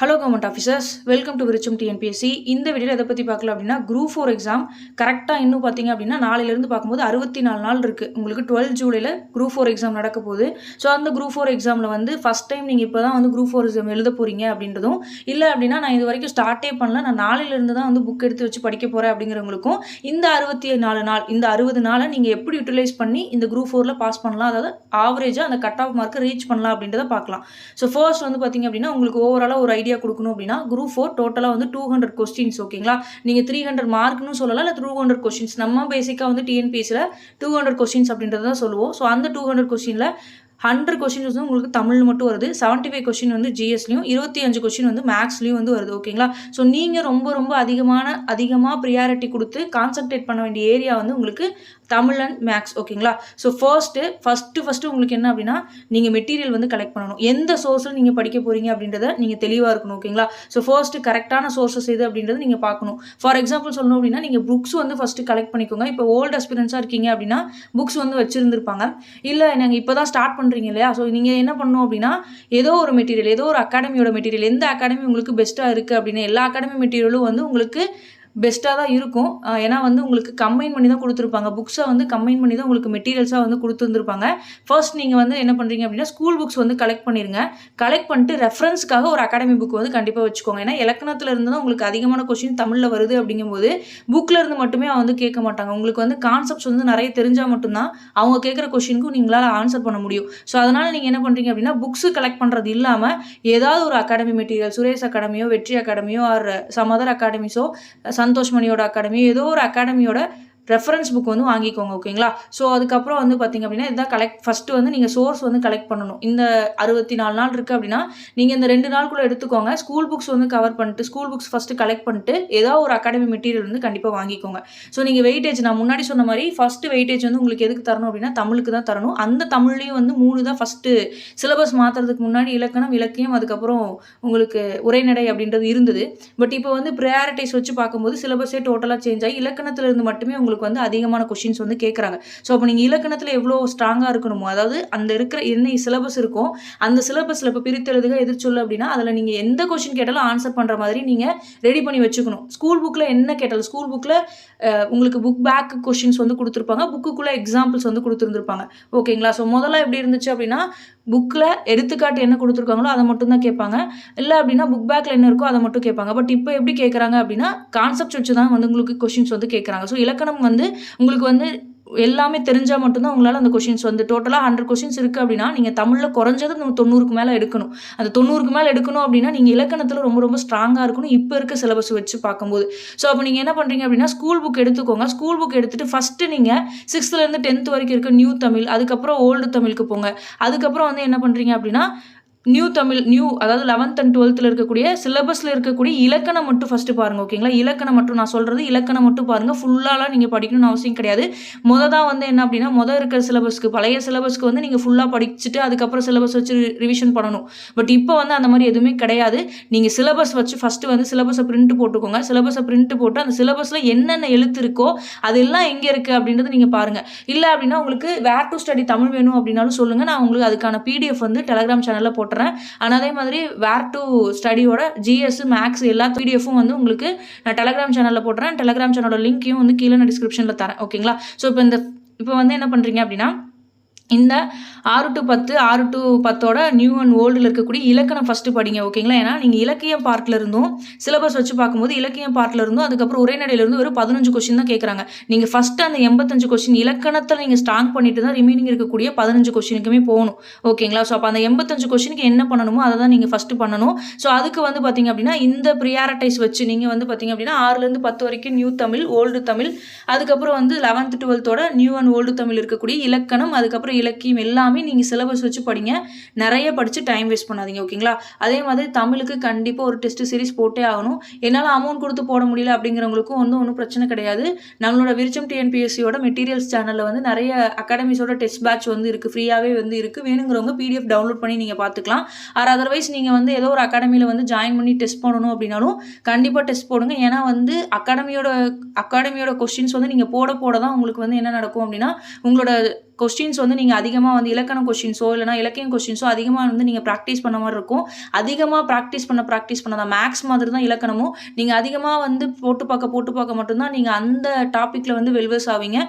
Hello government officers, welcome to Virutcham TNPSC. இந்த வீடியோவில் எதை பற்றி பார்க்கலாம் அப்படின்னா, குரூப் 4 எக்ஸாம் கரெக்டாக இன்னும் பார்த்தீங்க அப்படின்னா நாளையிலேருந்து பார்க்கும்போது 64 நாள் இருக்குது. உங்களுக்கு 12 ஜூலையில் குரூப் 4 எக்ஸாம் நடக்க போகுது. ஸோ அந்த குரூப் 4 எக்ஸாமில் வந்து ஃபஸ்ட் டைம் நீங்கள் இப்போ தான் வந்து குரூப் 4 எக்ஸாம் எழுத போகிறீங்க அப்படின்றதும், இல்லை அப்படின்னா நான் இது வரைக்கும் ஸ்டார்ட்டே பண்ணல, நான் நாளையிலேருந்து தான் வந்து புக் எடுத்து வச்சு படிக்க போகிறேன் அப்படிங்கிறவங்களுக்கும் இந்த 64 நாள், இந்த 60 நாளை நீங்கள் எப்படி யூட்டிலைஸ் பண்ணி இந்த குரூப் 4ல் பாஸ் பண்ணலாம், அதாவது ஆவரேஜாக அந்த கட் ஆஃப் மார்க்கை ரீச் பண்ணலாம் அப்படின்றத பார்க்கலாம். ஸோ ஃபர்ஸ்ட் வந்து பார்த்தீங்க அப்படின்னா உங்களுக்கு ஓவராலாக ஒரு ஐடியா கொடுக்கணும் அப்படின்னா, குரூப் 4 டோட்டலாக வந்து 200 கொஸ்டின்ஸ். ஓகேங்களா, நீங்கள் 300 மார்க்னு சொல்லலாம், இல்லை 200 கொஸ்டின்ஸ். நம்ம பேசிக்காக வந்து டிஎன்பிஎஸ்சியில் 200 கொஸ்டின்ஸ் அப்படின்றத தான் சொல்லுவோம். ஸோ அந்த 200 கொஸ்டினில் 100 கொஸ்டின்ஸ் வந்து உங்களுக்கு தமிழ் மட்டும் வருது, 75 கொஸ்டின் வந்து ஜிஎஸ்லையும், 25 கொஸ்டின் வந்து மேக்ஸ்லையும் வந்து வருது. ஓகேங்களா, ஸோ நீங்கள் ரொம்ப அதிகமாக ப்ரியாரிட்டி கொடுத்து கான்சன்ட்ரேட் பண்ண வேண்டிய ஏரியா வந்து உங்களுக்கு தமிழ் அண்ட் மேக்ஸ். ஓகேங்களா, ஸோ ஃபஸ்ட்டு உங்களுக்கு என்ன அப்படின்னா, நீங்கள் மெட்டீரியல் வந்து கலெக்ட் பண்ணணும். எந்த சோர்ஸில் நீங்கள் படிக்க போகிறீங்க அப்படின்றத நீங்கள் தெளிவாக இருக்கணும். ஓகேங்களா, ஸோ ஃபர்ஸ்ட்டு கரெக்டான சோர்ஸஸ் எது அப்படின்றத நீங்கள் பார்க்கணும். ஃபார் எக்ஸாம்பிள் சொல்லணும் அப்படின்னா, நீங்கள் புக்ஸ் வந்து ஃபஸ்ட்டு கலெக்ட் பண்ணிக்கோங்க. இப்போ ஓல்டு எக்ஸ்பீரியன்ஸாக இருக்கீங்க அப்படின்னா புக்ஸ் வந்து வச்சுருந்துருப்பாங்க. இல்லை நாங்கள் இப்போ தான் ஸ்டார்ட் பண்ணுறீங்க இல்லையா, ஸோ நீங்கள் என்ன பண்ணணும் அப்படின்னா, ஏதோ ஒரு மெட்டீரியல், ஏதோ ஒரு அகாடமியோட மெட்டீரியல், எந்த அகாடமி உங்களுக்கு பெஸ்ட்டாக இருக்குது அப்படின்னா, எல்லா அகாடமி மெட்டீரியலும் வந்து உங்களுக்கு பெஸ்ட்டாக தான் இருக்கும். ஏன்னா வந்து உங்களுக்கு கம்பைன் பண்ணி தான் கொடுத்துருப்பாங்க, புக்ஸை வந்து கம்பைன் பண்ணி தான் உங்களுக்கு மெட்டீரியல்ஸாக வந்து கொடுத்துருந்துருப்பாங்க. ஃபர்ஸ்ட் நீங்கள் வந்து என்ன பண்ணுறீங்க அப்படின்னா, ஸ்கூல் புக்ஸ் வந்து கலெக்ட் பண்ணிடுங்க. கலெக்ட் பண்ணிட்டு ரெஃபரன்ஸ்க்காக ஒரு அகாடமி புக் வந்து கண்டிப்பாக வச்சுக்கோங்க. ஏன்னா இலக்கணத்தில் இருந்து தான் உங்களுக்கு அதிகமான கொஸ்டின் தமிழில் வருது. அப்படிங்கும்போது புக்கில் இருந்து மட்டுமே வந்து கேட்க மாட்டாங்க. உங்களுக்கு வந்து கான்செப்ட்ஸ் வந்து நிறைய தெரிஞ்சால் மட்டும்தான் அவங்க கேட்குற கொஸ்டினுக்கும் நீங்களால் ஆன்சர் பண்ண முடியும். ஸோ அதனால் நீங்கள் என்ன பண்ணுறீங்க அப்படின்னா, புக்ஸு கலெக்ட் பண்ணுறது இல்லாமல் ஏதாவது ஒரு அகாடமி மெட்டீரியல், சுரேஷ் அகாடமியோ, வெற்றி அகாடமியோ, ஆர் சம் அதர் அகாடமிஸோ, சந்தோஷ் மணியோட அகாடமி, ஏதோ ஒரு அகாடமியோட ரெஃபரன்ஸ் புக் வந்து வாங்கிக்கோங்க. ஓகேங்களா, ஸோ அதுக்கப்புறம் வந்து பார்த்திங்க அப்படின்னா, இதுதான் ஃபஸ்ட்டு வந்து நீங்கள் சோர்ஸ் வந்து கலெக்ட் பண்ணணும். இந்த 64 நாள் இருக்குது அப்படின்னா நீங்கள் இந்த 2 நாளுக்குள்ளே எடுத்துக்கோங்க. ஸ்கூல் புக்ஸ் வந்து கவர் பண்ணிட்டு, ஸ்கூல் புக்ஸ் ஃபஸ்ட்டு கலெக்ட் பண்ணிட்டு ஏதாவது ஒரு அகாடமி மெட்டீரியல் வந்து கண்டிப்பாக வாங்கிக்கோங்க. ஸோ நீங்கள் வெயிட்டேஜ், நான் முன்னாடி சொன்ன மாதிரி ஃபஸ்ட்டு வெயிட்டேஜ் வந்து உங்களுக்கு எதுக்கு தரணும் அப்படின்னா, தமிழுக்கு தான் தரணும். அந்த தமிழ்லேயும் வந்து 3 தான் ஃபஸ்ட்டு சிலபஸ் மாற்றுறதுக்கு முன்னாடி இலக்கணம், இலக்கியம், அதுக்கப்புறம் உங்களுக்கு உரைநடை அப்படின்றது இருந்தது. பட் இப்போ வந்து ப்ரையாரிட்டைஸ் வச்சு பார்க்கும்போது சிலபஸே டோட்டலாக சேஞ்ச் ஆகி இலக்கணத்திலிருந்து மட்டுமே உங்களுக்கு வந்து அதிகமான கொஸ்டின்ஸ் வந்து கேட்குறாங்க. ஸோ அப்போ நீங்கள் இலக்கணத்தில் எவ்வளோ ஸ்ட்ராங்காக இருக்கணுமோ, அதாவது அந்த இருக்கிற என்ன சிலபஸ் இருக்கும் அந்த சிலபஸில் இப்போ பிரித்தெழுதுக எதிர்ச்சொல்லு அப்படின்னா அதில் நீங்கள் எந்த கொஸ்டின் கேட்டாலும் ஆன்சர் பண்ணுற மாதிரி நீங்கள் ரெடி பண்ணி வச்சுக்கணும். ஸ்கூல் புக்கில் என்ன கேட்டாலும், ஸ்கூல் புக்கில் உங்களுக்கு புக் பேக் கொஸ்டின்ஸ் வந்து கொடுத்துருப்பாங்க, புக்குக்குள்ளே எக்ஸாம்பிள்ஸ் வந்து கொடுத்துருந்துருப்பாங்க. ஓகேங்களா, ஸோ முதல்ல எப்படி இருந்துச்சு அப்படின்னா, புக்கில் எடுத்துக்காட்டு என்ன கொடுத்துருக்காங்களோ அதை மட்டும் தான் கேட்பாங்க. இல்லை அப்படின்னா புக் பேக்கில் என்ன இருக்கோ அதை மட்டும் கேட்பாங்க. பட் இப்போ எப்படி கேட்குறாங்க அப்படின்னா, கான்செப்ட்ஸ் வச்சு தான் வந்து உங்களுக்கு கொஸ்டின்ஸ் வந்து கேட்குறாங்க. ஸோ இலக்கணம் வந்து உங்களுக்கு வந்து எல்லாமே தெரிஞ்சால் மட்டும்தான் உங்களால் அந்த கொஷின்ஸ் வந்து டோட்டலாக 100 கொஷின்ஸ் இருக்குது அப்படின்னா நீங்கள் தமிழில் குறைஞ்சது 90க்கு மேலே எடுக்கணும். அந்த 90க்கு மேலே எடுக்கணும் அப்படின்னா நீங்கள் இலக்கணத்தில் ரொம்ப ஸ்ட்ராங்காக இருக்கணும் இப்போ இருக்க சிலபஸ் வச்சு பார்க்கும்போது. ஸோ அப்போ நீங்கள் என்ன பண்ணுறீங்க அப்படின்னா, ஸ்கூல் புக் எடுத்துக்கோங்க. ஸ்கூல் புக் எடுத்துகிட்டு ஃபஸ்ட்டு நீங்கள் 6th-லேருந்து 10th வரைக்கும் இருக்க நியூ தமிழ், அதுக்கப்புறம் ஓல்டு தமிழுக்கு போங்க. அதுக்கப்புறம் வந்து என்ன பண்ணுறீங்க அப்படின்னா, நியூ தமிழ், அதாவது 11th and 12th இருக்கக்கூடிய சிலபஸில் இருக்கக்கூடிய இலக்கணம் மட்டும் ஃபஸ்ட்டு பாருங்கள். ஓகேங்களா, இலக்கணம் மட்டும், நான் சொல்கிறது இலக்கணம் மட்டும் பாருங்கள். ஃபுல்லாலாம் நீங்கள் படிக்கணும்னு அவசியம் கிடையாது. தான் வந்து என்ன அப்படின்னா, இருக்கிற சிலபஸ்க்கு, பழைய சிலபஸ்க்கு வந்து நீங்கள் ஃபுல்லாக படிச்சுட்டு அதுக்கப்புறம் சிலபஸ் வச்சு ரிவிஷன் பண்ணணும். பட் இப்போ வந்து அந்த மாதிரி எதுவுமே கிடையாது. நீங்கள் சிலபஸ் வச்சு ஃபஸ்ட்டு வந்து சிலபஸை பிரிண்ட் போட்டுக்கோங்க. சிலபஸை பிரிண்ட் போட்டு அந்த சிலபஸில் என்னென்ன எழுத்து இருக்கோ அதெல்லாம் எங்கே இருக்குது அப்படின்றது நீங்கள் பாருங்கள். இல்லை அப்படின்னா உங்களுக்கு வேர் டு ஸ்டடி தமிழ் வேணும் அப்படின்னாலும் சொல்லுங்கள், நான் உங்களுக்கு அதுக்கான பிடிஎஃப் வந்து டெலகிராம் சேனலில் போட்டுறேன். அதே மாதிரி வேர் டு ஸ்டடியோட ஜிஎஸ், மேக்ஸ் எல்லா பிடிஎஃப்பும் வந்து உங்களுக்கு நான் டெலகிராம் சேனலில் போட்டுறேன். டெலகிராம் சேனலோட லிங்க்கையும் வந்து கீழே நான் டிஸ்கிரிப்ஷனில் தரேன். ஓகேங்களா, ஸோ இப்போ வந்து என்ன பண்ணுறீங்க அப்படின்னா, இந்த 6 to 10, 6 to 10ஓட நியூ அண்ட் ஓல்டில் இருக்கக்கூடிய இலக்கணம் ஃபஸ்ட்டு படிங்க. ஓகேங்களா, ஏன்னா நீங்கள் இலக்கியம் பார்ட்டில் இருந்தும் சிலபஸ் வச்சு பார்க்கும்போது இலக்கியம் பார்ட்டில் இருந்தும் அதுக்கப்புறம் உரைநடையிலிருந்து வெறும் 15 கொஸ்டின் தான் கேட்குறாங்க. நீங்கள் ஃபஸ்ட்டு அந்த 85 கொஸ்டின் இலக்கணத்தில் நீங்கள் ஸ்ட்ராங் பண்ணிட்டு தான் ரிமைனிங் இருக்கக்கூடிய 15 கொஸ்டினுக்குமே போகணும். ஓகேங்களா, ஸோ அப்போ அந்த 85 கொஸ்டினுக்கு என்ன பண்ணணுமோ அதை தான் நீங்கள் ஃபஸ்ட்டு பண்ணணும். ஸோ அதுக்கு வந்து பார்த்திங்க அப்படின்னா, இந்த ப்ரியாரிட்டைஸ் வச்சு நீங்கள் வந்து பார்த்திங்க அப்படின்னா 6லேருந்து 10 வரைக்கும் நியூ தமிழ், ஓல்டு தமிழ், அதுக்கப்புறம் வந்து 11th 12th new and old Tamil இருக்கக்கூடிய இலக்கணம், அதுக்கப்புறம் இலக்கியம் எல்லாமே நீங்கள் சிலபஸ் வச்சு படிங்க. நிறைய படித்து டைம் வேஸ்ட் பண்ணாதீங்க. ஓகேங்களா, அதே மாதிரி தமிழுக்கு கண்டிப்பாக ஒரு டெஸ்ட் சீரிஸ் போட்டே ஆகணும். என்னால் அமௌண்ட் கொடுத்து போட முடியல அப்படிங்கிறவங்களுக்கும் ஒன்றும் பிரச்சனை கிடையாது. நம்மளோட விருச்சம் டிஎன்பிஎஸ்சியோட மெட்டீரியல்ஸ் சேனலில் வந்து நிறைய அகாடமிஸோட டெஸ்ட் பேட்ச் வந்து இருக்குது, ஃப்ரீயாகவே வந்து இருக்குது. வேணுங்கிறவங்க பிடிஎஃப் டவுன்லோட் பண்ணி நீங்கள் பார்த்துக்கலாம். அதர்வைஸ் நீங்கள் வந்து ஏதோ ஒரு அகாடமியில் வந்து ஜாயின் பண்ணி டெஸ்ட் பண்ணணும் அப்படின்னாலும் கண்டிப்பாக டெஸ்ட் போடுங்க. ஏன்னா வந்து அகாடமியோட கொஸ்டின்ஸ் வந்து நீங்கள் போட தான் உங்களுக்கு வந்து என்ன நடக்கும் அப்படின்னா, உங்களோட கொஸ்டின்ஸ் வந்து நீங்கள் அதிகமாக வந்து இலக்கண கொஸ்டின்ஸோ இல்லைனா இலக்கியம் கொஸ்டின்ஸோ அதிகமாக வந்து நீங்கள் ப்ராக்டிஸ் பண்ண மாதிரி இருக்கும். அதிகமாக ப்ராக்டிஸ் பண்ண தான் மேக்ஸ் மாதிரி தான் இலக்கணமும். நீங்கள் அதிகமாக வந்து போட்டு பார்க்க மட்டும்தான் நீங்கள் அந்த டாப்பிக்கில் வந்து வெல்வெர்ஸ் ஆவீங்க.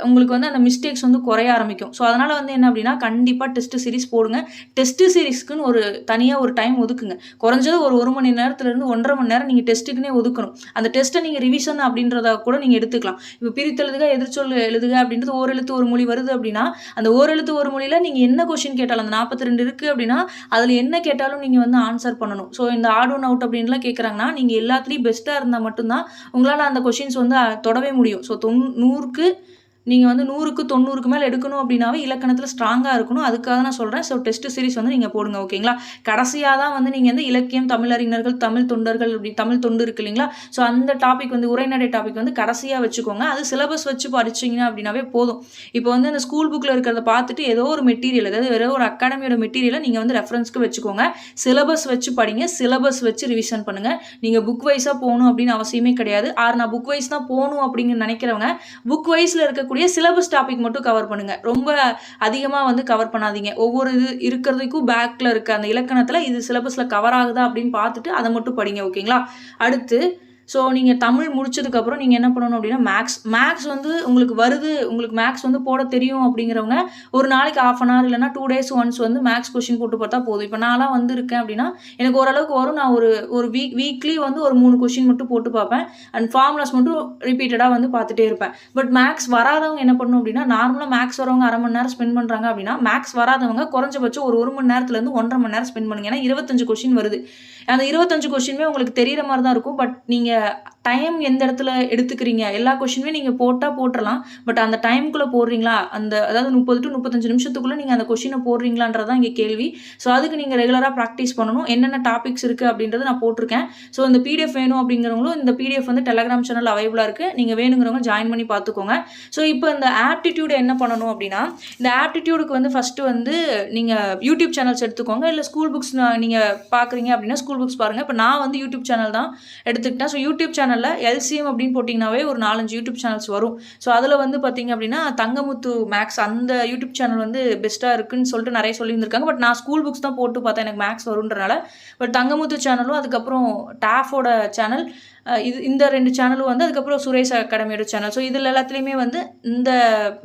உங்களுக்கு வந்து அந்த மிஸ்டேக்ஸ் வந்து குறைய ஆரம்பிக்கும். ஸோ அதனால் வந்து என்ன அப்படின்னா கண்டிப்பாக டெஸ்ட் சீரிஸ் போடுங்க. டெஸ்ட் சீரிஸ்க்குன்னு ஒரு தனியாக ஒரு டைம் ஒதுக்குங்க. குறைஞ்சது ஒரு மணி நேரத்துலேருந்து 1.5 மணி நேரம் நீங்கள் டெஸ்ட்டுக்குன்னே ஒதுக்கணும். அந்த டெஸ்ட்டை நீங்கள் ரிவிஷன் அப்படின்றத கூட நீங்கள் எடுத்துக்கலாம். இப்போ பிரித்தெழுதுக எதிர்ச்சொல் எழுதுக அப்படின்றது ஓரெழுத்து ஒரு மொழி வருது அப்படின்னா அந்த ஓரெழுத்து ஒரு மொழியில் நீங்கள் என்ன கொஸ்டின் கேட்டாலும் அந்த 42 இருக்குது அப்படின்னா அதில் என்ன கேட்டாலும் நீங்கள் வந்து ஆன்சர் பண்ணணும். ஸோ இந்த ஆட் ஒன் அவுட் அப்படின்லாம் கேட்குறாங்கன்னா நீங்கள் எல்லாத்துலேயும் பெஸ்ட்டாக இருந்தால் மட்டும்தான் உங்களால் அந்த கொஸ்டின்ஸ் வந்து தொடவே முடியும். ஸோ 100க்கு நீங்கள் வந்து 100க்கு 90க்கு மேலே எடுக்கணும் அப்படின்னாவே இலக்கணத்தில் ஸ்ட்ராங்காக இருக்கணும். அதுக்காக நான் சொல்கிறேன். ஸோ டெஸ்ட் சீரிஸ் வந்து நீங்கள் போடுங்க. ஓகேங்களா? கடைசியாக தான் வந்து நீங்கள் வந்து இலக்கியம், தமிழறிஞர்கள், தமிழ் தொண்டர்கள் அப்படி தமிழ் தொண்டு இருக்கு இல்லைங்களா? ஸோ அந்த டாபிக் வந்து உரைநடை டாபிக் வந்து கடைசியாக வச்சுக்கோங்க. அது சிலபஸ் வச்சு படிச்சிங்கன்னா அப்படின்னாவே போதும். இப்போ வந்து அந்த ஸ்கூல் புக்கில் இருக்கிறத பார்த்துட்டு ஏதோ ஒரு மெட்டீரியல், அதாவது வேற ஒரு அகாடமியோட மெட்டீரியலை நீங்கள் வந்து ரெஃபரன்ஸ்க்கு வச்சுக்கோங்க. சிலபஸ் வச்சு படிங்க. சிலபஸ் வச்சு ரிவிஷன் பண்ணுங்கள். நீங்கள் புக் வைஸாக போகணும் அப்படின்னு அவசியமே கிடையாது. நான் புக் வைஸ் தான் போகணும் அப்படின்னு நினைக்கிறவங்க புக் வைஸில் இருக்கக்கூடிய சிலபஸ் டாபிக் மட்டும் கவர் பண்ணுங்க. ரொம்ப அதிகமாக வந்து கவர் பண்ணாதீங்க. ஒவ்வொரு இது இருக்கிறதுக்கும் பேக்கில் இருக்க அந்த இலக்கணத்தில் இது சிலபஸில் கவர் ஆகுதா அப்படின்னு பார்த்துட்டு அதை மட்டும் படிங்க. ஓகேங்களா? அடுத்து ஸோ நீங்கள் தமிழ் முடிச்சதுக்கப்புறம் நீங்கள் என்ன பண்ணணும் அப்படின்னா மேக்ஸ் வந்து உங்களுக்கு வருது, உங்களுக்கு மேக்ஸ் வந்து போட தெரியும் அப்படிங்கிறவங்க ஒரு நாளைக்கு 1/2 hour இல்லைனா 2 days ஒன்ஸ் வந்து மேக்ஸ் கொஸ்டின் போட்டு பார்த்தா போதும். இப்போ நான்லாம் வந்து இருக்கேன் அப்படின்னா எனக்கு ஓரளவுக்கு வரும். நான் ஒரு வீக்லி வந்து ஒரு 3 கொஸ்டின் மட்டும் போட்டு பார்ப்பேன். அண்ட் ஃபார்முலாஸ் மட்டும் ரிப்பீட்டடாக வந்து பார்த்துட்டே இருப்பேன். பட் மேக்ஸ் வராதவங்க என்ன பண்ணணும் அப்படின்னா நார்மலாக மேக்ஸ் வரவங்க 1/2 மணி நேரம் ஸ்பெண்ட் பண்ணுறாங்க அப்படின்னா மேக்ஸ் வராதவங்க குறைஞ்சபட்சம் ஒரு மணி நேரத்துலேருந்து 1.5 மணி நேரம் ஸ்பெண்ட் பண்ணுங்க. ஏன்னா 25 கொஸ்டின் வருது. அந்த 25 கொஸ்டினுமே உங்களுக்கு தெரிகிற மாதிரி தான் இருக்கும். பட் நீங்கள் டைம் எந்த இடத்துல எடுத்துக்கிறீங்க, எல்லா கொஸ்டினுமே நீங்கள் போட்டுடலாம். பட் அந்த டைமுக்குள்ளே போடுறீங்களா, அதாவது 30 to 35 நிமிஷத்துக்குள்ளே நீங்கள் அந்த கொஸ்டினை போடுறீங்களான்றதான் இங்கே கேள்வி. ஸோ அதுக்கு நீங்கள் ரெகுலராக ப்ராக்டிஸ் பண்ணணும். என்னென்ன டாபிக்ஸ் இருக்குது அப்படின்றத நான் போட்டிருக்கேன். ஸோ இந்த பிடிஎஃப் வேணும் அப்படிங்கிறவங்களும் இந்த பிடிஎஃப் வந்து டெலகிராம் சேனல் அவைலபிளாக இருக்குது. நீங்கள் வேணுங்கிறவங்க ஜாயின் பண்ணி பார்த்துக்கோங்க. ஸோ இப்போ இந்த ஆப்டிடியூட் என்ன பண்ணணும் அப்படின்னா இந்த ஆப்டிடியூடுக்கு வந்து ஃபஸ்ட்டு வந்து நீங்கள் யூடியூப் சேனல்ஸ் எடுத்துக்கோங்க. இல்லை ஸ்கூல் புக்ஸ் நீங்கள் பார்க்குறீங்க அப்படின்னா ஸ்கூல் புக்ஸ் பாருங்கள். இப்போ நான் வந்து யூடியூப் சேனல் தான் எடுத்துக்கிட்டேன். ஸோ யூடியூப் சேனலில் எல்சிஎம் அப்படின்னு போட்டிங்கனாவே ஒரு 4-5 யூடியூப் சேனல்ஸ் வரும். ஸோ அதில் வந்து பார்த்தீங்க அப்படின்னா தங்கமுத்து மேக்ஸ் அந்த யூடியூப் சேனல் வந்து பெஸ்ட்டாக இருக்குன்னு சொல்லிட்டு நிறைய சொல்லியிருந்திருக்காங்க. பட் நான் ஸ்கூல் புக்ஸ் தான் போட்டு பார்த்தேன் எனக்கு மேக்ஸ் வருன்றனால. பட் தங்கமுத்து சேனலும் அதுக்கப்புறம் டாஃபோட சேனல் இந்த 2 சேனலும் வந்து அதுக்கப்புறம் சுரேஷ் அகாடமியோட சேனல். ஸோ இதில் எல்லாத்துலேயுமே வந்து இந்த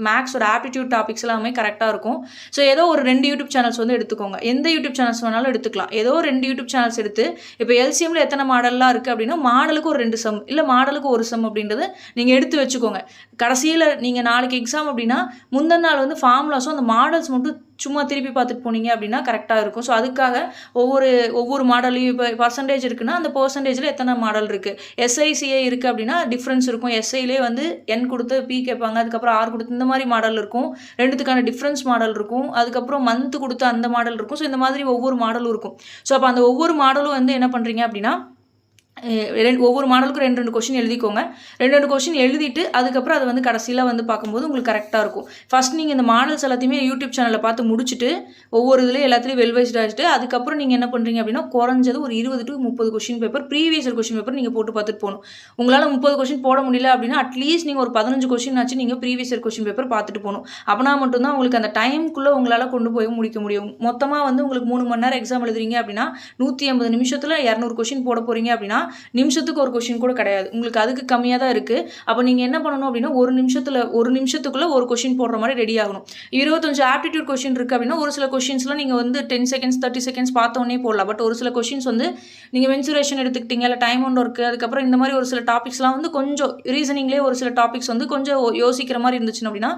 மேக்ஸோட ஆப்டிடியூட் டாபிக்ஸ் எல்லாமே கரெக்டாக இருக்கும். ஸோ ஏதோ ஒரு 2 யூடியூப் சேனல்ஸ் வந்து எடுத்துக்கோங்க. எந்த யூடியூப் சேனல்ஸ் வேணாலும் எடுத்துக்கலாம். ஏதோ 2 யூடியூப் சேனல்ஸ் எடுத்து இப்போ எல்சிஎம்ல எத்தனை மாடல்லாம் இருக்குது அப்படின்னா மாடலுக்கு ஒரு 2 சம் இல்லை மாடலுக்கு ஒரு சம் அப்படின்றது நீங்கள் எடுத்து வச்சுக்கோங்க. கடைசியில் நீங்கள் நாளைக்கு எக்ஸாம் அப்படின்னா முந்தின நாள் வந்து ஃபார்முலாஸும் அந்த மாடல்ஸ் மட்டும் சும்மா திருப்பி பார்த்துட்டு போனீங்க அப்படின்னா கரெக்டாக இருக்கும். ஸோ அதுக்காக ஒவ்வொரு மாடலையும் இப்போ பர்சன்டேஜ் இருக்குன்னா அந்த பர்சன்டேஜில் எத்தனை மாடல் இருக்குது, எஸ்ஐசிஏ இருக்குது அப்படின்னா டிஃப்ரென்ஸ் இருக்கும். எஸ்ஐலே வந்து என் கொடுத்து பி கேட்பாங்க, அதுக்கப்புறம் ஆர் கொடுத்து இந்த மாதிரி மாடல் இருக்கும். ரெண்டுத்துக்கான டிஃப்ரென்ஸ் மாடல் இருக்கும். அதுக்கப்புறம் மந்த் கொடுத்து அந்த மாடல் இருக்கும். ஸோ இந்த மாதிரி ஒவ்வொரு மாடலும் இருக்கும். ஸோ அப்போ அந்த ஒவ்வொரு மாடலும் வந்து என்ன பண்ணுறீங்க அப்படின்னா ஒவ்வொரு மாடலுக்கும் 2 கொஸ்டின் எழுதிக்கோங்க. 2 கொஸ்டின் எழுதிட்டு அதுக்கப்புறம் அதை வந்து கடைசியில் வந்து பார்க்கும்போது உங்களுக்கு கரெக்டாக இருக்கும். ஃபஸ்ட் நீங்கள் இந்த மாடல்ஸ் எல்லாத்தையுமே யூடியூப் சேனலில் பார்த்து முடிச்சுட்டு ஒவ்வொரு இதுலேயும் எல்லாத்துலேயும் வெல்வைஸ்ட் ஆகிட்டு அதுக்கப்புறம் நீங்கள் என்ன பண்ணுறீங்க அப்படின்னா குறைஞ்சது ஒரு 20 to 30 question paper previous question paper நீங்கள் போட்டு பார்த்துட்டு போகணும். உங்களால் 30 கொஸ்டின் போட முடியல அப்படின்னா அட்லீஸ்ட் நீங்கள் ஒரு 15 கொஸ்டின் ஆச்சு நீங்கள் ப்ரீவியஸ் கொஸ்டின் பேப்பர் பார்த்துட்டு போகணும். அப்படின்னா மட்டும்தான் உங்களுக்கு அந்த டைமுக்குள்ளே உங்களால் கொண்டு போய் முடிக்க முடியும். மொத்தமாக வந்து உங்களுக்கு 3 மணி நேரம் எக்ஸாம் எழுதுறீங்க அப்படின்னா 150 நிமிஷத்தில் 200 கொஸ்டின் போட போகிறீங்க அப்படின்னா நிமிஷத்துக்கு ஒரு கொஸ்டின் கூட கிடையாது. உங்களுக்கு அதுக்கு கம்மியாக தான் இருக்குது. அப்போ நீங்கள் என்ன பண்ணணும் அப்படின்னா ஒரு நிமிஷத்துக்குள்ளே ஒரு கொஸ்டின் போடுற மாதிரி ரெடி ஆகணும். 25 ஆப்டிடியூட் கொஸ்டின் இருக்குது அப்படின்னா ஒரு சில கொஸ்டின்ஸ்லாம் நீங்கள் வந்து 10 seconds 30 seconds பார்த்தோன்னே போடலாம். பட் ஒரு சில கொஸ்டின்ஸ் வந்து நீங்கள் மென்சுரேஷன் எடுத்துக்கிட்டீங்க இல்லை டைம் ஒன்று இருக்குது, அதுக்கப்புறம் இந்த மாதிரி ஒரு சில டாபிக்ஸ்லாம் வந்து கொஞ்சம் ரீசனிங்லேயே ஒரு சில டாபிக்ஸ் வந்து கொஞ்சம் யோசிக்கிற மாதிரி இருந்துச்சுன்னு அப்படின்னா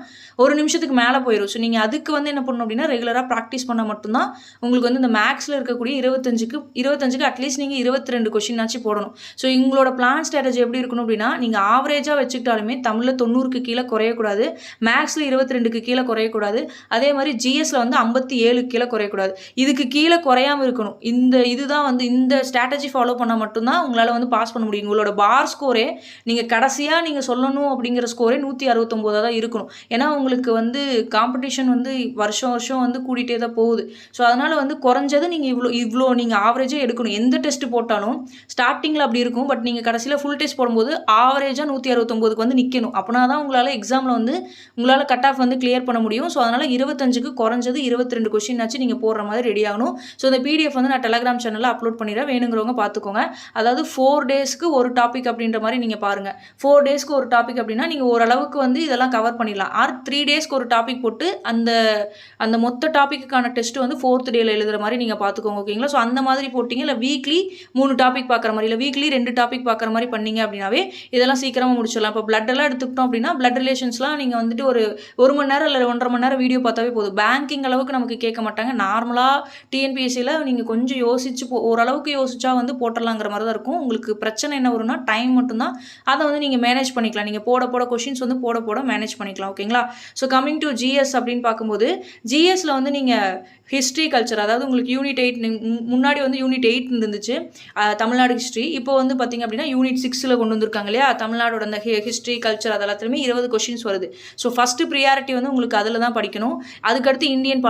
ஒரு நிமிஷத்துக்கு மேலே போயிடும். ஸோ நீங்கள் அதுக்கு வந்து என்ன பண்ணணும் அப்படின்னா ரெகுலராக ப்ராக்டிஸ் பண்ணால் மட்டும்தான் உங்களுக்கு வந்து இந்த மேக்ஸில் இருக்கக்கூடிய 25க்கு அட்லீஸ்ட் நீங்கள் 22 கொஸ்டின் ஆச்சு போடணும். ஸோ உங்களோட பிளான் ஸ்ட்ராட்டஜி எப்படி இருக்கணும் அப்படின்னா நீங்கள் ஆவரேஜாக வச்சுக்கிட்டாலுமே தமிழில் 90க்கு கீழே குறையக்கூடாது, மேக்ஸில் 22க்கு கீழே குறையக்கூடாது, அதே மாதிரி ஜிஎஸ்ல வந்து 57க்கு கீழே குறையக்கூடாது. இதுக்கு கீழே குறையாமல் இருக்கணும். இதுதான் வந்து இந்த ஸ்ட்ராட்டஜி ஃபாலோ பண்ணால் மட்டும்தான் உங்களால் வந்து பாஸ் பண்ண முடியும். உங்களோட பார் ஸ்கோரே நீங்கள் கடைசியாக நீங்கள் சொல்லணும் அப்படிங்கிற ஸ்கோரே 169 தான் இருக்கணும். ஏன்னா உங்களுக்கு வந்து காம்படிஷன் வந்து வருஷம் வந்து கூட்டிகிட்டே தான் போகுது. ஸோ அதனால் வந்து குறைஞ்சது நீங்கள் இவ்வளோ நீங்கள் ஆவரேஜாக எடுக்கணும். எந்த டெஸ்ட் போட்டாலும் ஸ்டார்டிங் ஸ்டார்டிங்கில் அப்படி இருக்கும். பட் நீங்கள் கடைசியில் ஃபுல் டெஸ்ட் போடும்போது ஆவரேஜாக 169க்கு வந்து நிற்கணும். அப்படின்னா தான் உங்களால் எக்ஸாமில் வந்து உங்களால் கட் ஆஃப் வந்து கிளியர் பண்ண முடியும். ஸோ அதனால் 25க்கு குறைஞ்சது 22 கொஷின் ஆச்சு நீங்கள் போடுற மாதிரி ரெடி ஆகணும். ஸோ இந்த பிடிஎஃப் வந்து நான் டெலகிராம் சேனலில் அப்லோட் பண்ணிடுறேன், வேணுங்கிறவங்க பார்த்துக்கோங்க. அதாவது 4 டேஸ்க்கு ஒரு டாபிக் அப்படின்ற மாதிரி நீங்கள் பாருங்கள். 4 டேஸ்க்கு ஒரு டாபிக் அப்படின்னா நீங்கள் ஓரளவுக்கு வந்து இதெல்லாம் கவர் பண்ணிடலாம். 3 டேஸ்க்கு ஒரு டாபிக் போட்டு அந்த மொத்த டாப்பிக்கான டெஸ்ட் வந்து 4th டேல எழுதுகிற மாதிரி நீங்கள் பார்த்துக்கோங்க. ஓகேங்களா? ஸோ அந்த மாதிரி போட்டிங்க, இல்லை வீக்லி 3 டாபிக் பார்க்குற மாதிரி, இல்லை வீக்லி 2 டாபிக் பார்க்குற மாதிரி பண்ணீங்க அப்படின்னாவே இதெல்லாம் சீக்கிரமாக முடிச்சிடலாம். இப்போ பிளட் எல்லாம் எடுத்துக்கிட்டோம் அப்படின்னா பிளட் ரிலேஷன்ஸ்லாம் நீங்கள் வந்துட்டு ஒரு மணி நேரம் இல்லை 1.5 மணி நேரம் வீடியோ பார்த்தாவே போதும். பேங்கிங் அளவுக்கு நமக்கு கேட்க மாட்டாங்க. நார்மலாக டிஎன்பிஎஸ்சியில் நீங்கள் கொஞ்சம் யோசிச்சு ஓரளவுக்கு யோசிச்சா வந்து போட்டுடலாங்கிற மாதிரி தான் இருக்கும். உங்களுக்கு பிரச்சனை என்ன வரும்னா டைம் மட்டும்தான். அதை வந்து நீங்கள் மேனேஜ் பண்ணிக்கலாம். நீங்கள் போட கொஷின்ஸ் வந்து போட மேனேஜ் பண்ணிக்கலாம். ஓகேங்களா? ஸோ கம்மிங் டு ஜிஎஸ் அப்படின்னு பார்க்கும்போது, ஜிஎஸ்ல வந்து நீங்கள் ஹிஸ்ட்ரி கல்ச்சர், அதாவது உங்களுக்கு யூனிட் 8 முன்னாடி வந்து யூனிட் 8 இருந்துச்சு தமிழ்நாடு ஹிஸ்ட்ரி. இப்போ வந்து பார்த்திங்க அப்படின்னா யூனிட் 6ல் கொண்டு வந்திருக்காங்க இல்லையா, தமிழ்நாடோட அந்த ஹிஸ்ட்ரி கல்ச்சர் அதெல்லாத்துலேயுமே 20 கொஷின்ஸ் வருது. ஸோ ஃபஸ்ட்டு ப்ரியாரிட்டி வந்து உங்களுக்கு அதில் தான் படிக்கணும். அதுக்கடுத்து இந்தியன்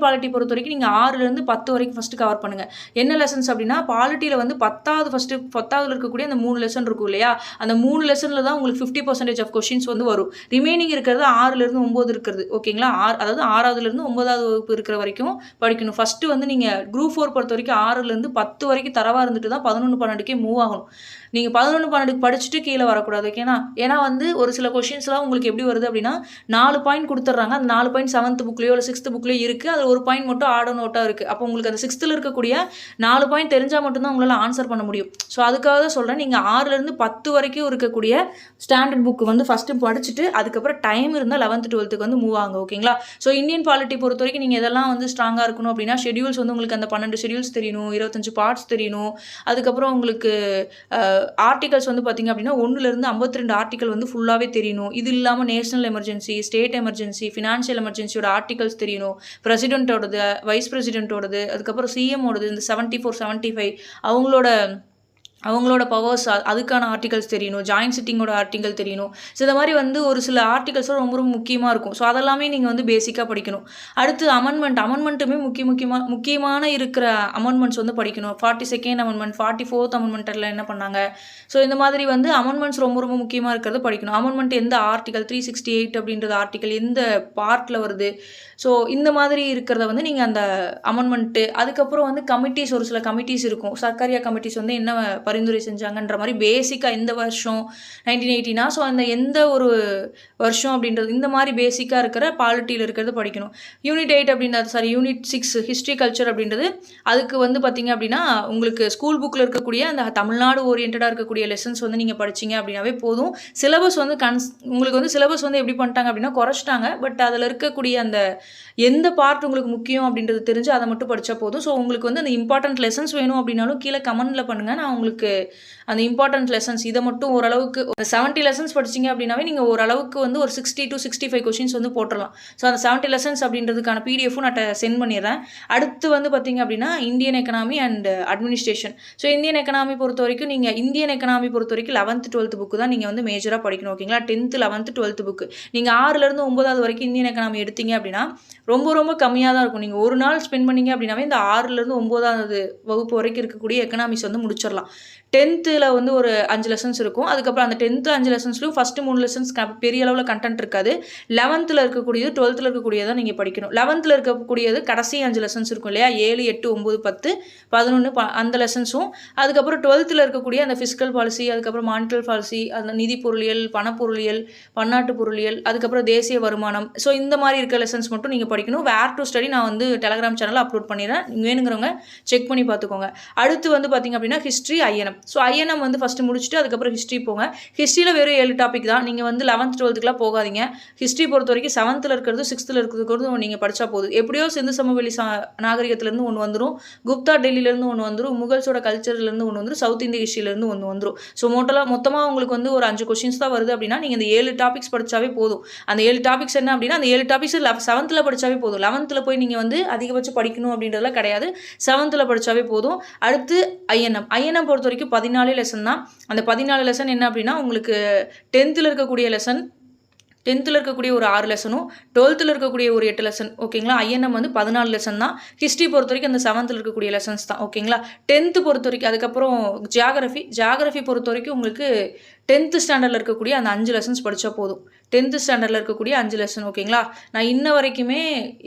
பாலிட்டி பொறுத்த வரைக்கும் நீங்கள் 6லேருந்து 10 வரைக்கும் ஃபஸ்ட்டு கவர் பண்ணுங்கள். என்ன லெசன்ஸ் அப்படின்னா, பாலிட்டியில் வந்து 10வது இருக்கக்கூடிய அந்த 3 லெசன் இருக்கும் இல்லையா, அந்த 3 லெசனில் தான் உங்களுக்கு 50% ஆஃப் கொஷின்ஸ் வந்து வரும். ரிமைனிங் இருக்கிறது 6லேருந்து 9 இருக்கிறது. ஓகேங்களா? அதாவது 6வதுலேருந்து 9வது வகுப்பு இருக்கிற வரைக்கும் படிக்கணும். ஃபஸ்ட்டு வந்து நீங்கள் குரூப் 4 பொறுத்த வரைக்கும் 6லேருந்து 10 வரைக்கும் தரவாக இருந்துட்டு தான் 11, 12க்கே மூவ் ஆகணும். நீங்கள் 11, 12க்கு படிச்சுட்டு கீழே வரக்கூடாது. ஓகேனா? ஏன்னா வந்து ஒரு சில கொஷின்ஸ்லாம் உங்களுக்கு எப்படி வருது அப்படின்னா, 4 பாயிண்ட் கொடுத்துட்றாங்க. அந்த 4 பாயிண்ட் 7th புக்லேயோ இல்லை 6th புக்லேயோ இருக்குது. அது ஒரு பாயிண்ட் மட்டும் ஆட் நோட்டாக இருக்குது. அப்போ உங்களுக்கு அந்த 6th இருக்கக்கூடிய 4 பாயிண்ட் தெரிஞ்சால் மட்டும்தான் உங்களால் ஆன்சர் பண்ண முடியும். ஸோ அதுக்காக தான் சொல்கிறேன், நீங்கள் 6லேருந்து 10 வரைக்கும் இருக்கக்கூடிய ஸ்டாண்டர்ட் புக் வந்து ஃபஸ்ட்டு படிச்சுட்டு அதுக்கப்புறம் டைம் இருந்தால் 11th 12th வந்து மூவ் ஆகுங்க. ஓகேங்களா? ஸோ இந்தியன் பாலிட்டி பொறுத்த வரைக்கும் நீங்கள் இதெல்லாம் வந்து ஸ்ட்ராங்காக இருக்கணும் அப்படின்னா, ஷெடியூல்ஸ் வந்து உங்களுக்கு அந்த 12 ஷெடியூல்ஸ் தெரியணும், 25 பார்ட்ஸ் தெரியணும். அதுக்கப்புறம் உங்களுக்கு ஆர்டிகல்ஸ் வந்து பார்த்திங்க அப்படின்னா 1லேருந்து 52 ஆர்டிகல் வந்து ஃபுல்லாகவே தெரியணும். இது இல்லாமல் national emergency, state emergency, financial எமர்ஜென்சியோட ஆர்டிகல்ஸ் தெரியணும். பிரசிடென்ட்டோடது, வைஸ் பிரசிடென்ட்டோடது, அதுக்கப்புறம் சிஎம்மோடது, இந்த 74, 75 அவங்களோட பவர்ஸ், அதுக்கான ஆர்டிகல்ஸ் தெரியணும். ஜாயின்ட் சிட்டிங்கோட ஆர்டிகல் தெரியணும். ஸோ இந்த மாதிரி வந்து ஒரு சில ஆர்டிகல்ஸும் ரொம்ப ரொம்ப முக்கியமாக இருக்கும். ஸோ அதெல்லாமே நீங்கள் வந்து பேசிக்காக படிக்கணும். அடுத்து அமெண்ட்மெண்ட்டுமே முக்கியமான இருக்கிற அமெண்ட்மெண்ட்ஸ் வந்து படிக்கணும். 42nd அமெண்ட்மெண்ட், 44th அமெண்ட்மெண்ட்டில் என்ன பண்ணாங்க. ஸோ இந்த மாதிரி வந்து அமெண்ட்மெண்ட்ஸ் ரொம்ப ரொம்ப முக்கியமாக இருக்கிறது படிக்கணும். அமெண்ட்மெண்ட் எந்த ஆர்டிகல் 368 அப்படின்றது ஆர்டிகல் எந்த பார்ட்டில் வருது. ஸோ இந்த மாதிரி இருக்கிறத வந்து நீங்கள் அந்த அமெண்ட்மெண்ட்டு, அதுக்கப்புறம் வந்து கமிட்டிஸ், ஒரு சில கமிட்டிஸ் இருக்கும். சர்க்காரியா கமிட்டிஸ் வந்து என்ன பரிந்துரை செஞ்சாங்கன்ற மாதிரி பேசிக்காக எந்த வருஷம் 1980னா, ஸோ அந்த எந்த ஒரு வருஷம் அப்படின்றது இந்த மாதிரி பேசிக்காக இருக்கிற பாலிட்டியில் இருக்கிறது படிக்கணும். யூனிட் 8 அப்படின்றது யூனிட் 6 ஹிஸ்ட்ரி கல்ச்சர் அப்படின்றது, அதுக்கு வந்து பார்த்திங்க அப்படின்னா உங்களுக்கு ஸ்கூல் புக்கில் இருக்கக்கூடிய அந்த தமிழ்நாடு ஓரியன்டாக இருக்கக்கூடிய லெசன்ஸ் வந்து நீங்கள் படிச்சிங்க அப்படின்னாவே போதும். சிலபஸ் வந்து உங்களுக்கு வந்து சிலபஸ் வந்து எப்படி பண்ணிட்டாங்க அப்படின்னா குறைச்சிட்டாங்க. பட் அதில் இருக்கக்கூடிய அந்த எந்த பார்ட் உங்களுக்கு முக்கியம் அப்படின்றது தெரிஞ்சு அதை மட்டும் படித்தா போதும். ஸோ உங்களுக்கு வந்து அந்த இம்பார்ட்டன்ட் லெசன்ஸ் வேணும் அப்படின்னாலும் கீழே கமெண்ட்டில் பண்ணுங்கள். நான் உங்களுக்கு அந்த இம்பார்ட்டன்ட் லெசன்ஸ் இதை மட்டும் ஓரளவுக்கு 70 லெசன்ஸ் படிச்சிங்க அப்படின்னாவே நீங்கள் ஓரளவுக்கு வந்து ஒரு 60 to 65 கொஷின்ஸ் வந்து போட்டுடலாம். ஸோ அந்த 70 லெசன்ஸ் அப்படின்றதுக்கான பிடிஎஃப்பும் நான் சென்ட் பண்ணிடுறேன். அடுத்து வந்து பார்த்திங்க அப்படின்னா Indian economy and administration. So Indian economy பொறுத்த வரைக்கும் 11th 12th புக்கு தான் நீங்கள் வந்து மேஜராக படிக்கணும். ஓகேங்களா? 10th 11th 12th புக்கு நீங்கள் 6லேருந்து 9வது வரைக்கும் இந்தியன் எக்கனாமி எடுத்தீங்க அப்படின்னா ரொம்ப ரொம்ப கம்மியாக தான் இருக்கும். நீங்கள் ஒரு நாள் ஸ்பெண்ட் பண்ணிங்க அப்படின்னாவே இந்த 6லேருந்து 9வது வகுப்பு வரைக்கும் இருக்கக்கூடிய எக்கனாமிக்ஸ் வந்து முடிச்சிடலாம். 10th வந்து ஒரு 5 லெசன்ஸ் இருக்கும். அதுக்கப்புறம் அந்த 10th 5 லெசன்ஸ்லையும் ஃபஸ்ட்டு 3 லெசன்ஸ் பெரிய அளவில் கண்டென்ட் இருக்காது. 11th இருக்கக்கூடியது 12th இருக்கக்கூடியதை நீங்கள் படிக்கணும். 11th இருக்கக்கூடியது கடைசி 5 லெசன்ஸ் இருக்கும் இல்லையா, 7, 8, 9, 10, 11 அந்த லெசன்ஸும், அதுக்கப்புறம் 12th இருக்கக்கூடிய அந்த ஃபிஸ்கல் பாலிசி, அதுக்கப்புறம் மானிட்டரி பாலிசி, அந்த நிதி பொருளியல், பணப்பொருளியல், பன்னாட்டு பொருளியல், அதுக்கப்புறம் தேசிய வருமானம். ஸோ இந்த மாதிரி இருக்க லெசன்ஸ் மட்டும் நீங்கள் படிக்கணும். வேர் டு ஸ்டடி நான் வந்து டெலகிராம் சேனலில் அப்லோட் பண்ணிடுறேன், வேணுங்கிறவங்க செக் பண்ணி பார்த்துக்கோங்க. அடுத்து வந்து பார்த்திங்க அப்படின்னா ஹிஸ்ட்ரி, ஐஎன்எம். ஸோ ஐஎன்எம் வந்து ஃபஸ்ட்டு முடிச்சுட்டு அதுக்கப்புறம் ஹிஸ்ட்ரி போங்க. ஹிஸ்ட்ரியில் வெறும் 7 டாபிக் தான். நீங்கள் வந்து 11th 12thக்குலாம் போகாதீங்க. ஹிஸ்ட்ரி பொறுத்த வரைக்கும் 7th இருக்கிறது 6th இருக்கிறது நீங்கள் படித்தா போதும். எப்படியோ சிந்து சமவெளி நாகரிகத்திலேருந்து ஒன்று வந்துடும், குப்தா டெல்லியிலேருந்து ஒன்று வந்துடும், முகல்ஸோட கல்ச்சர்லேருந்து ஒன்று வந்துடும், சவுத் இந்திய ஹிஸ்ட்ரியிலேருந்து ஒன்று வந்துடும். ஸோ மொத்தமாக உங்களுக்கு வந்து ஒரு 5 கொஷின்ஸ் தான் வருது அப்படின்னா நீங்கள் இந்த 7 டாபிக்ஸ் படித்தாவே போதும். அந்த 7 டாபிக்ஸ் என்ன அப்படின்னா அந்த 7 டாபிக்ஸ் 7th படித்தாவே போதும். 11th போய் நீங்கள் வந்து அதிகபட்சம் படிக்கணும் அப்படின்றதுலாம் கிடையாது. 7th படித்தாவே போதும். அடுத்து ஐஎன்எம் பொறுத்த வரைக்கும் 14 லெசன் தான். அந்த 14 லெசன் என்ன அப்படின்னா உங்களுக்கு 10th இருக்கக்கூடிய லெசன், 10th இருக்கக்கூடிய ஒரு 6 லெசனும் 12th இருக்கக்கூடிய ஒரு 8 லெசன் ஓகேங்களா. ஐஎன்எம் வந்து 14 லெசன் தான். ஹிஸ்ட்ரி பொறுத்த வரைக்கும் அந்த 7th இருக்கக்கூடிய லெசன்ஸ் தான் ஓகேங்களா. 10th பொறுத்த வரைக்கும் அதுக்கப்புறம் ஜியாகிரஃபி பொறுத்த வரைக்கும் உங்களுக்கு 10th ஸ்டாண்டர்டில் இருக்கக்கூடிய அந்த 5 லெசன்ஸ் படித்தா போதும். 10th ஸ்டாண்டர்டில் இருக்கக்கூடிய 5 லெசன் ஓகேங்களா. நான் இன்ன வரைக்குமே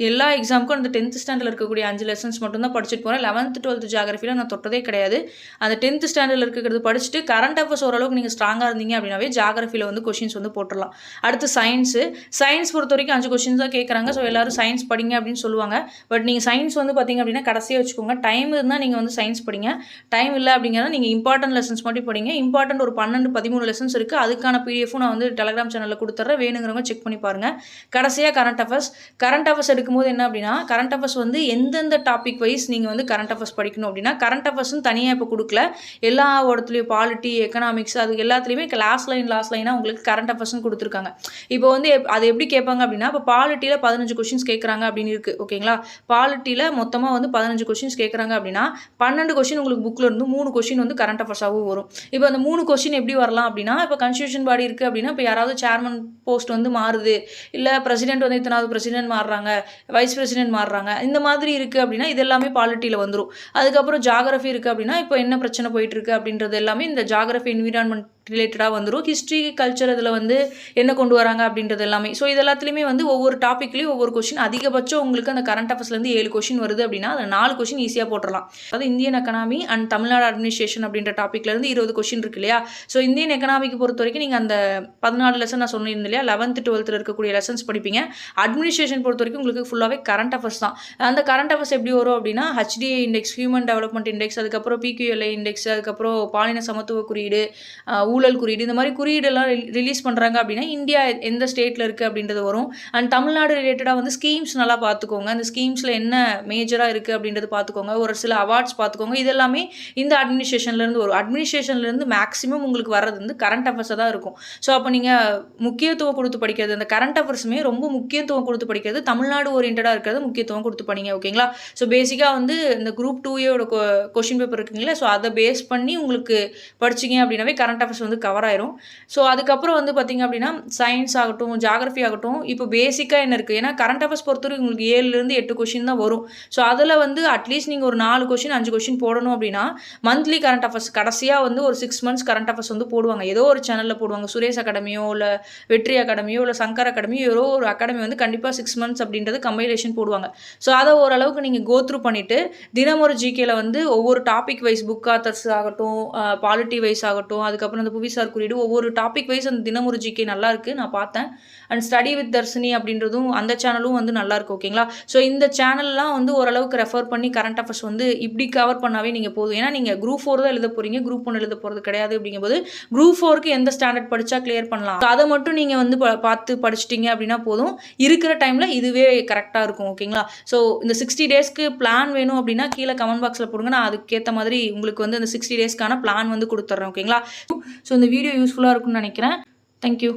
எல்லா எக்ஸாமுக்கும் அந்த 10th ஸ்டாண்டர்டில் இருக்கக்கூடிய 5 லெசன்ஸ் மட்டும்தான் படிச்சுட்டு போகிறேன். 11th 12th ஜியாகிரஃபியில் நான் தொட்டதே கிடையாது. அந்த 10th ஸ்டாண்டர்டில் இருக்கிறது படிச்சுட்டு கரண்ட் அஃபேர்ஸ் ஓரளவுக்கு நீங்கள் ஸ்ட்ராங்காக இருந்தீங்க அப்படின்னாவே ஜியாகிரஃபியில் வந்து கொஷின்ஸ் வந்து போட்டுடலாம். அடுத்து சயின்ஸ் பொறுத்த வரைக்கும் 5 கொஷின்ஸ் தான் கேட்குறாங்க. ஸோ எல்லாரும் சயின்ஸ் படிங்க அப்படின்னு சொல்லுவாங்க. பட் நீங்கள் சயின்ஸ் வந்து பார்த்தீங்க அப்படின்னா கடைசியாக வச்சுக்கோங்க. டைம் இருந்தால் நீங்கள் வந்து சயின்ஸ் படிங்க. டைம் இல்லை அப்படிங்கிறத நீங்கள் இம்பார்ட்டன்ட் லெசன்ஸ் மட்டும் படிங்க. இம்பார்ட்டன்ட் ஒரு 12-13 லெசன்ஸ் இருக்குது. அதுக்கான பிடிஎஃபும் நான் வந்து டெலகிராம் சேனலில் கொடுத்துட்றேன். வேணுங்கிறவங்க செக் பண்ணி பாருங்கள். கடைசியாக கரண்ட் அஃபேர்ஸ் எடுக்கும்போது என்ன அப்படின்னா கரண்ட் அஃபேர்ஸ் வந்து எந்தெந்த டாபிக் வைஸ் நீங்கள் வந்து கரண்ட் அஃபேர்ஸ் படிக்கணும் அப்படின்னா கரண்ட் அஃபேர்ஸ்னு தனியாக இப்போ கொடுக்கல. எல்லா இடத்துலையும் பாலிட்டி, எக்கனாமிக்ஸ் அது எல்லாத்துலேயுமே லாஸ்ட் லைனாக உங்களுக்கு கரண்ட் அஃபேர்ஸ்னு கொடுத்துருக்காங்க. இப்போ வந்து அது எப்படி கேட்பாங்க அப்படின்னா இப்போ பாலிட்டியில் 15 கொஷின்ஸ் கேட்குறாங்க அப்படின்னு இருக்குது ஓகேங்களா. பாலிட்டியில் மொத்தமாக வந்து 15 கொஷின்ஸ் கேட்குறாங்க அப்படின்னா 12 கொஷின் உங்களுக்கு புக்கில் இருந்து 3 கொஷின் வந்து கரண்ட் அஃபேர்ஸாகவும் வரும். இப்போ அந்த 3 கொஷின் எப்படி வரலாம் அப்படின்னா இப்போ கான்ஸ்டியூஷன் பாடி இருக்குது அப்படின்னா இப்போ யாராவது சேர்மன் போஸ்ட் வந்து மாறுது, இல்லை பிரசிடென்ட் வந்து இத்தனாவது பிரசிடென்ட் மாறுறாங்க, வைஸ் பிரசிடென்ட் மாறுறாங்க, இந்த மாதிரி இருக்குது அப்படின்னா இது எல்லாமே பாலிட்டியில் வந்துடும். அதுக்கப்புறம் ஜியாகிரஃபி இருக்குது அப்படின்னா இப்போ என்ன பிரச்சனை போயிட்டு இருக்கு அப்படின்றது எல்லாமே இந்த ஜியாகிரஃபி என்விரான்மெண்ட் ரிலேட்டடாக வந்துடும். ஹிஸ்ட்ரி கல்ச்சர் இதில் வந்து என்ன கொண்டு வராங்க அப்படின்றது எல்லாமே. ஸோ இது எல்லாத்துலேயுமே வந்து ஒவ்வொரு டாப்பிக்லேயும் ஒவ்வொரு கொஷின் அதிகபட்சம் உங்களுக்கு அந்த கரண்ட் அஃபேர்ஸ்லேருந்து 7 கொஷின் வருது அப்படின்னா அதில் 4 கொஷின் ஈஸியாக போட்டுடலாம். அதாவது Indian economy and Tamil Nadu administration அப்படின்ற டாப்பிக்லேருந்து 20 கொஷின் இருக்கு இல்லையா. ஸோ இந்தியன் எக்கனாமிக்கு பொறுத்த வரைக்கும் நீங்கள் அந்த 14 லெசன் நான் சொன்னிருந்தேன் இல்லையா, 11th 12th இருக்கக்கூடிய லெசன்ஸ் படிப்பீங்க. அட்மினிஸ்ட்ரேஷன் பொறுத்த வரைக்கும் உங்களுக்கு ஃபுல்லாகவே கரண்ட் அஃபேர்ஸ் தான். அந்த கரண்ட் அஃபேர்ஸ் எப்படி வரும் அப்படின்னா HDI index, human development index, அதுக்கப்புறம் PQLI இண்டெக்ஸ், அதுக்கப்புறம் பாலின சமத்துவ குறியீடு, ஊழல் குறியீடு, இந்த மாதிரி குறியீடெல்லாம் ரிலீஸ் பண்ணுறாங்க அப்படின்னா இந்தியா எந்த ஸ்டேட்டில் இருக்குது அப்படின்றது வரும். அண்ட் தமிழ்நாடு ரிலேட்டடாக வந்து ஸ்கீம்ஸ் நல்லா பார்த்துக்கோங்க. அந்த ஸ்கீம்ஸில் என்ன மேஜராக இருக்குது அப்படின்றது பார்த்துக்கோங்க. ஒரு சில அவார்ட்ஸ் பார்த்துக்கோங்க. இதெல்லாமே இந்த அட்மினிஸ்ட்ரேஷன்லேருந்து வரும். அட்மினிஸ்ட்ரேஷன்லேருந்து மேக்ஸிமம் உங்களுக்கு வர்றது வந்து கரண்ட் அஃபேர்ஸாக தான் இருக்கும். ஸோ அப்போ நீங்கள் முக்கியத்துவம் கொடுத்து படிக்கிறது, அந்த கரண்ட் அஃபேர்ஸுமே ரொம்ப முக்கியத்துவம் கொடுத்து படிக்கிறது, தமிழ்நாடு ஓரியன்டாக இருக்கிறது முக்கியத்துவம் கொடுத்து படிங்க ஓகேங்களா. ஸோ பேசிக்காக வந்து இந்த குரூப் 2 கொஷின் பேப்பர் இருக்குங்களா, ஸோ அதை பேஸ் பண்ணி உங்களுக்கு படிச்சிங்க அப்படின்னாவே கரண்ட் அஃபேர்ஸ் வந்து கவர் ஆயிரும். ஸோ அதுக்கப்புறம் வந்து பார்த்திங்க அப்படின்னா சயின்ஸ் ஆகட்டும், ஜியாகிரஃபி ஆகட்டும், இப்போ பேசிக்காக என்ன இருக்குது, ஏன்னா கரண்ட் அஃபேர்ஸ் பொறுத்தவரைக்கும் உங்களுக்கு 7லேருந்து 8 கொஷின் தான் வரும். ஸோ அதில் வந்து அட்லீஸ்ட் நீங்கள் ஒரு 4 கொஷின் 5 கொஷின் போடணும் அப்படின்னா மந்த்லி கரண்ட் அஃபேர்ஸ் கடைசியாக வந்து ஒரு 6 months கரண்ட் அஃபேர்ஸ் வந்து போடுவாங்க. ஏதோ ஒரு சேனலில் போடுவாங்க. சுரேஷ் அகாடமியோ இல்லை வெற்றி அகாடமியோ இல்லை சங்கர் அகாடமியோ ஏதோ ஒரு அகாடமி வந்து கண்டிப்பாக 6 months அப்படின்றது கம்பைலேஷன் போடுவாங்க. ஸோ அதை ஓரளவுக்கு நீங்கள் கோத்ரூ பண்ணிவிட்டு தினமொரு ஜிகேல வந்து ஒவ்வொரு டாபிக் வைஸ் புக் ஆத்தர்ஸ் ஆகட்டும், பாலிட்டி வைஸ் ஆகட்டும், அதுக்கப்புறம் அந்த புவிசார் குறியீடு ஒவ்வொரு டாபிக் வைஸ் அந்த தினமொரு ஜிகே நல்லா இருக்குது, நான் பார்த்தேன். அண்ட் ஸ்டடி வித் தர்ஷினி அப்படின்றதும் அந்த சேனலும் வந்து நல்லாயிருக்கு ஓகேங்களா. ஸோ இந்த சேனல்லாம் வந்து ஓரளவுக்கு ரெஃபர் பண்ணி கரண்ட் அஃபேர்ஸ் வந்து இப்படி கவர் பண்ணாவே நீங்கள் போதும். ஏன்னா நீங்கள் குரூப் 4 தான் எழுத போகிறீங்க, குரூப் 1 எழுத போகிறது கிடையாது. அப்படிங்கும்போது குரூப் 4க்கு எந்த ஸ்டாண்டர்ட் படித்தா கிளியர் பண்ணலாம், அதை மட்டும் நீங்கள் வந்து பார்த்து படிச்சிட்டிங்க அப்படின்னா போதும். இருக்கிற டைமில் இதுவே கரெக்டாக இருக்கும் ஓகேங்களா. ஸோ இந்த 60 டேஸ்க்கு பிளான் வேணும் அப்படின்னா கீழே கமெண்ட் பாக்ஸில் போடுங்க. நான் அதுக்கேற்ற மாதிரி உங்களுக்கு வந்து அந்த 60 டேஸ்க்கான பிளான் வந்து கொடுத்துட்றேன் ஓகேங்களா. ஸோ இந்த வீடியோ யூஸ்ஃபுல்லாக இருக்கும்னு நினைக்கிறேன். தேங்க்யூ.